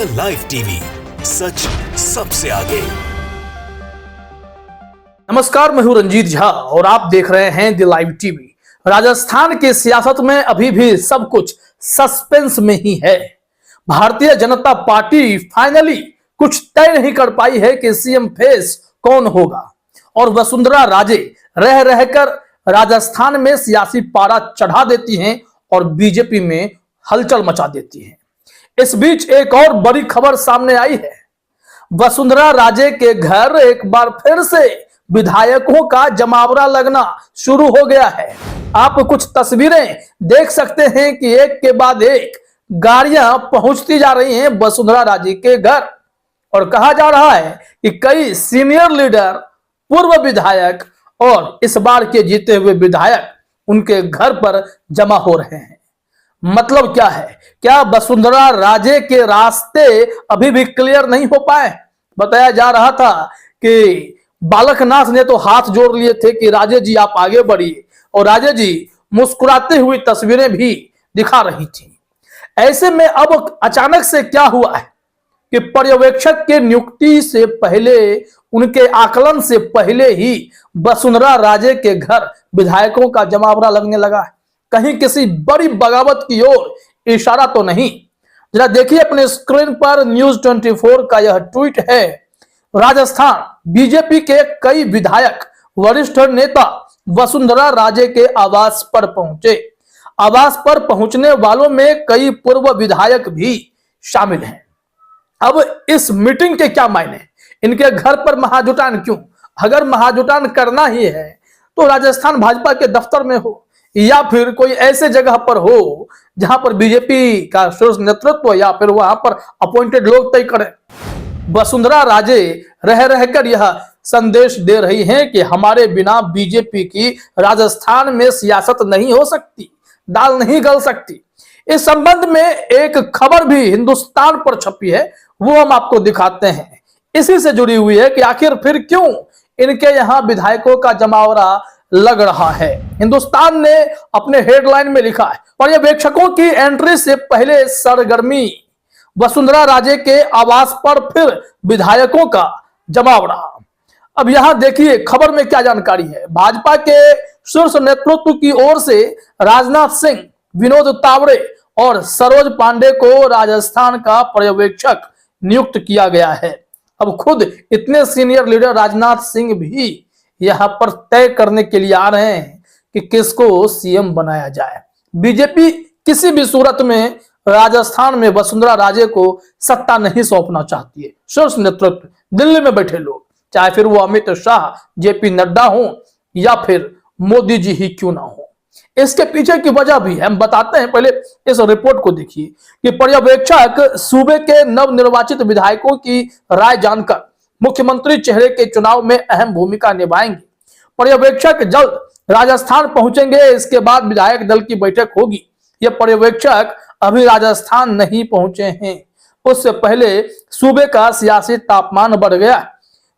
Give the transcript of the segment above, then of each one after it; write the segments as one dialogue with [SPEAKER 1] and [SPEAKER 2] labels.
[SPEAKER 1] The live TV, सच सबसे आगे।
[SPEAKER 2] नमस्कार, मैं हूं रंजीत झा और आप देख रहे हैं द लाइव टीवी। राजस्थान की सियासत में अभी भी सब कुछ सस्पेंस में ही है। भारतीय जनता पार्टी फाइनली कुछ तय नहीं कर पाई है कि सीएम फेस कौन होगा और वसुंधरा राजे रह रहकर राजस्थान में सियासी पारा चढ़ा देती हैं और बीजेपी में हलचल मचा देती हैं। इस बीच एक और बड़ी खबर सामने आई है। वसुंधरा राजे के घर एक बार फिर से विधायकों का जमावड़ा लगना शुरू हो गया है। आप कुछ तस्वीरें देख सकते हैं कि एक के बाद एक गाड़ियां पहुंचती जा रही हैं वसुंधरा राजे के घर और कहा जा रहा है कि कई सीनियर लीडर, पूर्व विधायक और इस बार के जीते हुए विधायक उनके घर पर जमा हो रहे हैं। मतलब क्या है? क्या वसुंधरा राजे के रास्ते अभी भी क्लियर नहीं हो पाए? बताया जा रहा था कि बालकनाथ ने तो हाथ जोड़ लिए थे कि राजे जी आप आगे बढ़िए, और राजे जी मुस्कुराते हुई तस्वीरें भी दिखा रही थी। ऐसे में अब अचानक से क्या हुआ है कि पर्यवेक्षक के नियुक्ति से पहले, उनके आकलन से पहले ही वसुंधरा राजे के घर विधायकों का जमावड़ा लगने लगा है। कहीं किसी बड़ी बगावत की ओर इशारा तो नहीं? जरा देखिए अपने स्क्रीन पर न्यूज 24 का यह ट्वीट है। राजस्थान बीजेपी के कई विधायक, वरिष्ठ नेता वसुंधरा राजे के आवास पर पहुंचे। आवास पर पहुंचने वालों में कई पूर्व विधायक भी शामिल हैं। अब इस मीटिंग के क्या मायने? इनके घर पर महाजुटान क्यों? अगर महाजुटान करना ही है तो राजस्थान भाजपा के दफ्तर में हो या फिर कोई ऐसे जगह पर हो जहां पर बीजेपी का शीर्ष नेतृत्व या फिर वहां पर अपॉइंटेड लोग तय करें। वसुंधरा राजे रह रहकर यह संदेश दे रही हैं कि हमारे बिना बीजेपी की राजस्थान में सियासत नहीं हो सकती, दाल नहीं गल सकती। इस संबंध में एक खबर भी हिंदुस्तान पर छपी है, वो हम आपको दिखाते हैं। इसी से जुड़ी हुई है कि आखिर फिर क्यों इनके यहाँ विधायकों का जमावड़ा लग रहा है। हिंदुस्तान ने अपने हेडलाइन में लिखा है, पर्यवेक्षकों की एंट्री से पहले सरगर्मी, वसुंधरा राजे के आवास पर फिर विधायकों का जमावड़ा। अब यहां देखिए खबर में क्या जानकारी है। भाजपा के शीर्ष नेतृत्व की ओर से राजनाथ सिंह, विनोद तावड़े और सरोज पांडे को राजस्थान का पर्यवेक्षक नियुक्त किया गया है। अब खुद इतने सीनियर लीडर राजनाथ सिंह भी यहां पर तय करने के लिए आ रहे हैं कि किसको सीएम बनाया जाए। बीजेपी किसी भी सूरत में राजस्थान में वसुंधरा राजे को सत्ता नहीं सौंपना चाहती है। शीर्ष नेतृत्व, दिल्ली में बैठे लोग, चाहे फिर वो अमित शाह, जेपी नड्डा हो या फिर मोदी जी ही क्यों ना हो। इसके पीछे की वजह भी हम बताते हैं। पहले इस रिपोर्ट को देखिए कि पर्यवेक्षक सूबे के नवनिर्वाचित विधायकों की राय जानकर मुख्यमंत्री चेहरे के चुनाव में अहम भूमिका निभाएंगे। पर्यवेक्षक जल्द राजस्थान पहुंचेंगे, इसके बाद विधायक दल की बैठक होगी। ये पर्यवेक्षक अभी राजस्थान नहीं पहुंचे हैं। उससे पहले सूबे का सियासी तापमान बढ़ गया।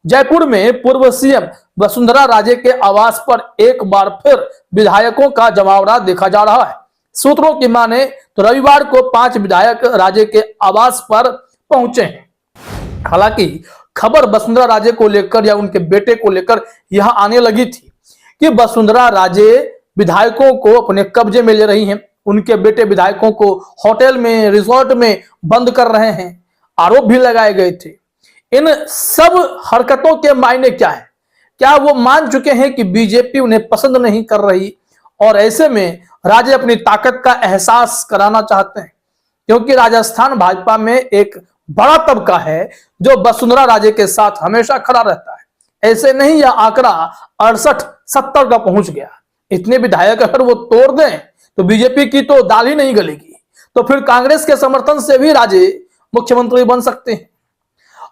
[SPEAKER 2] जयपुर में पूर्व सीएम वसुंधरा राजे के आवास पर एक बार फिर विधायकों का जमावड़ा देखा जा रहा है। सूत्रों की माने तो रविवार को 5 विधायक राजे के आवास पर पहुंचे हैं। हालांकि खबर वसुंधरा राजे को लेकर या उनके बेटे को लेकर यह आने लगी थी कि वसुंधरा राजे विधायकों को अपने कब्जे में ले रही हैं। उनके बेटे विधायकों को होटल में, रिजॉर्ट में बंद कर रहे हैं। आरोप भी लगाए गए थे। इन सब हरकतों के मायने क्या है? क्या वो मान चुके हैं कि बीजेपी उन्हें पसंद नहीं कर रही और ऐसे में राजे अपनी ताकत का एहसास कराना चाहते हैं? क्योंकि राजस्थान भाजपा में एक बड़ा तबका है जो वसुंधरा राजे के साथ हमेशा खड़ा रहता है। ऐसे नहीं यह आंकड़ा 68-70 का पहुंच गया। इतने विधायक अगर वो तोड़ दें तो बीजेपी की तो दाल ही नहीं गलेगी। तो फिर कांग्रेस के समर्थन से भी राजे मुख्यमंत्री बन सकते हैं।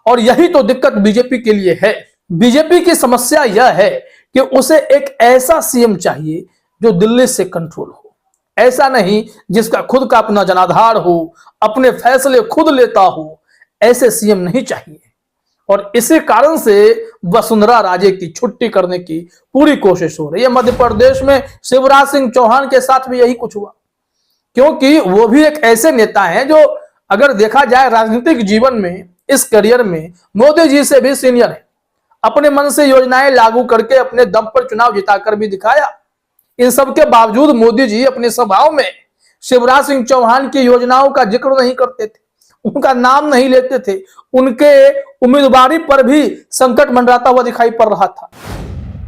[SPEAKER 2] और यही तो दिक्कत बीजेपी के लिए है। बीजेपी की समस्या यह है कि उसे एक ऐसा सीएम चाहिए जो दिल्ली से कंट्रोल हो, ऐसा नहीं जिसका खुद का अपना जनाधार हो, अपने फैसले खुद लेता हो। ऐसे सीएम नहीं चाहिए। और इसी कारण से वसुंधरा राजे की छुट्टी करने की पूरी कोशिश हो रही है। मध्य प्रदेश में शिवराज सिंह चौहान के साथ भी यही कुछ हुआ, क्योंकि वो भी एक ऐसे नेता हैं जो अगर देखा जाए राजनीतिक जीवन में, इस करियर में मोदी जी से भी सीनियर है। अपने मन से योजनाएं लागू करके अपने दम पर चुनाव जिताकर भी दिखाया। इन सब के बावजूद मोदी जी अपनी सभाओं में शिवराज सिंह चौहान की योजनाओं का जिक्र नहीं करते थे, उनका नाम नहीं लेते थे। उनके उम्मीदवारी पर भी संकट मंडराता हुआ दिखाई पड़ रहा था।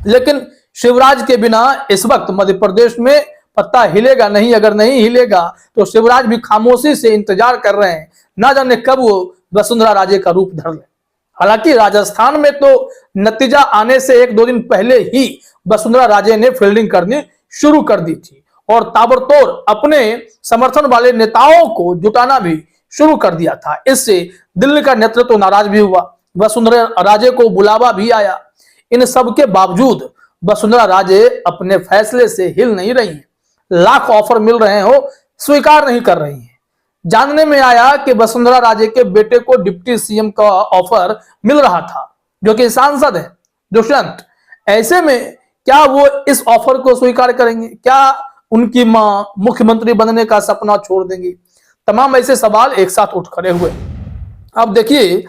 [SPEAKER 2] लेकिन शिवराज के बिना इस वक्त मध्य प्रदेश में पत्ता हिलेगा नहीं। अगर नहीं हिलेगा तो शिवराज भी खामोशी से इंतजार कर रहे हैं, ना जाने कब वो वसुंधरा राजे का रूप धर ले। हालांकि राजस्थान में तो नतीजा आने से 1-2 दिन पहले ही वसुंधरा राजे ने फील्डिंग करनी शुरू कर दी थी और ताबड़तोड़ अपने समर्थन वाले नेताओं को जुटाना भी शुरू कर दिया था। इससे दिल्ली का नेतृत्व तो नाराज भी हुआ, वसुंधरा राजे को बुलावा भी आया। इन सब के बावजूद वसुंधरा राजे अपने फैसले से हिल नहीं रही हैं। लाख ऑफर मिल रहे हो, स्वीकार नहीं कर रही हैं। जानने में आया कि वसुंधरा राजे के बेटे को डिप्टी सीएम का ऑफर मिल रहा था, जो कि सांसद है दुष्यंत। ऐसे में क्या वो इस ऑफर को स्वीकार करेंगे? क्या उनकी मां मुख्यमंत्री बनने का सपना छोड़ देंगी? तमाम ऐसे सवाल एक साथ उठ खड़े हुए। अब देखिए,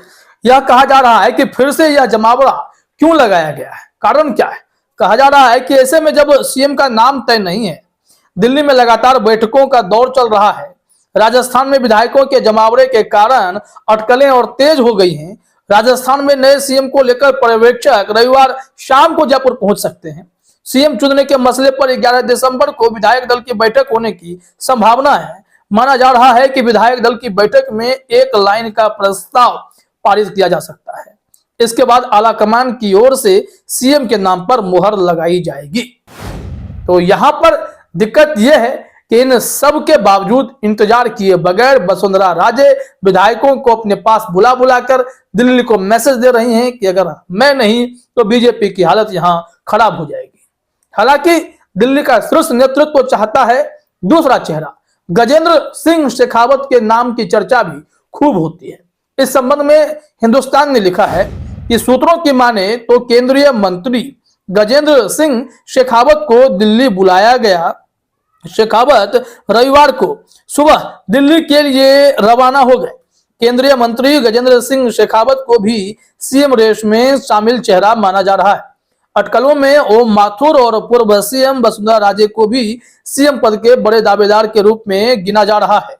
[SPEAKER 2] यह कहा जा रहा है कि फिर से यह जमावड़ा क्यों लगाया गया है, कारण क्या है? कहा जा रहा है कि ऐसे में जब सीएम का नाम तय नहीं है, दिल्ली में लगातार बैठकों का दौर चल रहा है, राजस्थान में विधायकों के जमावड़े के कारण अटकलें और तेज हो गई हैं। राजस्थान में नए सीएम को लेकर पर्यवेक्षक रविवार शाम को जयपुर पहुंच सकते हैं। सीएम चुनने के मसले पर 11 दिसंबर को विधायक दल की बैठक होने की संभावना है। माना जा रहा है कि विधायक दल की बैठक में 1 लाइन का प्रस्ताव पारित किया जा सकता है। इसके बाद आलाकमान की ओर से सीएम के नाम पर मुहर लगाई जाएगी। तो यहां पर दिक्कत यह है कि इन सब के बावजूद इंतजार किए बगैर वसुंधरा राजे विधायकों को अपने पास बुला बुलाकर दिल्ली को मैसेज दे रही हैं कि अगर मैं नहीं तो बीजेपी की हालत यहां खराब हो जाएगी। हालांकि दिल्ली का शीर्ष नेतृत्व चाहता है दूसरा चेहरा। गजेंद्र सिंह शेखावत के नाम की चर्चा भी खूब होती है। इस संबंध में हिंदुस्तान ने लिखा है कि सूत्रों की माने तो केंद्रीय मंत्री गजेंद्र सिंह शेखावत को दिल्ली बुलाया गया। शेखावत रविवार को सुबह दिल्ली के लिए रवाना हो गए। केंद्रीय मंत्री गजेंद्र सिंह शेखावत को भी सीएम रेस में शामिल चेहरा माना जा रहा है। अटकलों में ओम माथुर और पूर्व सीएम वसुंधरा राजे को भी सीएम पद के बड़े दावेदार के रूप में गिना जा रहा है।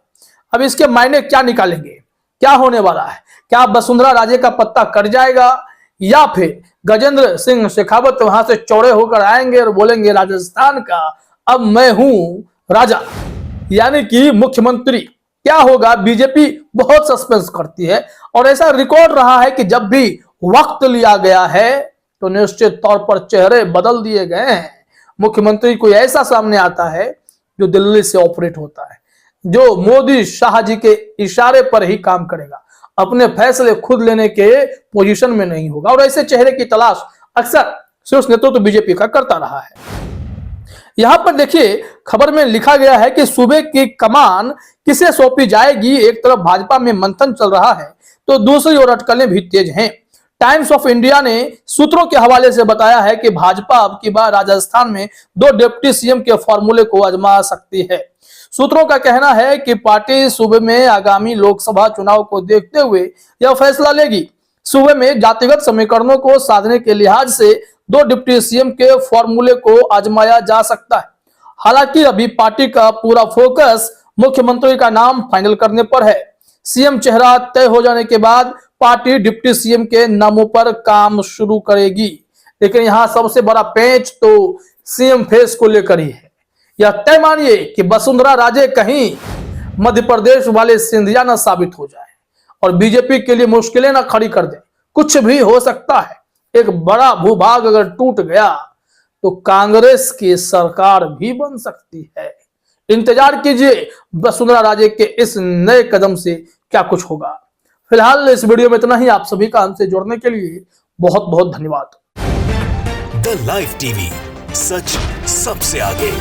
[SPEAKER 2] अब इसके मायने क्या निकालेंगे? क्या होने वाला है? क्या वसुंधरा राजे का पत्ता कट जाएगा या फिर गजेंद्र सिंह शेखावत वहां से चौड़े होकर आएंगे और बोलेंगे राजस्थान का अब मैं हूं राजा, यानी कि मुख्यमंत्री? क्या होगा? बीजेपी बहुत सस्पेंस करती है और ऐसा रिकॉर्ड रहा है कि जब भी वक्त लिया गया है तो निश्चित तौर पर चेहरे बदल दिए गए हैं। मुख्यमंत्री कोई ऐसा सामने आता है जो दिल्ली से ऑपरेट होता है, जो मोदी शाह जी के इशारे पर ही काम करेगा, अपने फैसले खुद लेने के पोजीशन में नहीं होगा। और ऐसे चेहरे की तलाश अक्सर शीर्ष नेतृत्व बीजेपी का करता रहा है। यहां पर देखिए, खबर में लिखा गया है कि सूबे की कमान किसे सौंपी जाएगी। एक तरफ भाजपा में मंथन चल रहा है तो दूसरी ओर अटकलें भी तेज हैं। टाइम्स ऑफ इंडिया ने सूत्रों के हवाले से बताया है कि भाजपा अब की बार राजस्थान में 2 डिप्टी सीएम के फॉर्मूले को आजमा सकती है। सूत्रों का कहना है कि पार्टी सूबे में आगामी लोकसभा चुनाव को देखते हुए यह फैसला लेगी। सूबे में जातिगत समीकरणों को साधने के लिहाज से 2 डिप्टी सीएम के फॉर्मूले को आजमाया जा सकता है। हालांकि अभी पार्टी का पूरा फोकस मुख्यमंत्री का नाम फाइनल करने पर है। सीएम चेहरा तय हो जाने के बाद पार्टी डिप्टी सीएम के नामों पर काम शुरू करेगी। लेकिन यहां सबसे बड़ा पेंच तो सीएम फेस को लेकर ही है। यह तय मानिए कि वसुंधरा राजे कहीं मध्य प्रदेश वाले सिंधिया न साबित हो जाए और बीजेपी के लिए मुश्किलें न खड़ी कर दे। कुछ भी हो सकता है। एक बड़ा भूभाग अगर टूट गया तो कांग्रेस की सरकार भी बन सकती है। इंतजार कीजिए वसुंधरा राजे के इस नए कदम से क्या कुछ होगा। फिलहाल इस वीडियो में इतना ही। आप सभी का हमसे जुड़ने के लिए बहुत बहुत धन्यवाद।
[SPEAKER 1] द लाइव टीवी, सच सबसे आगे।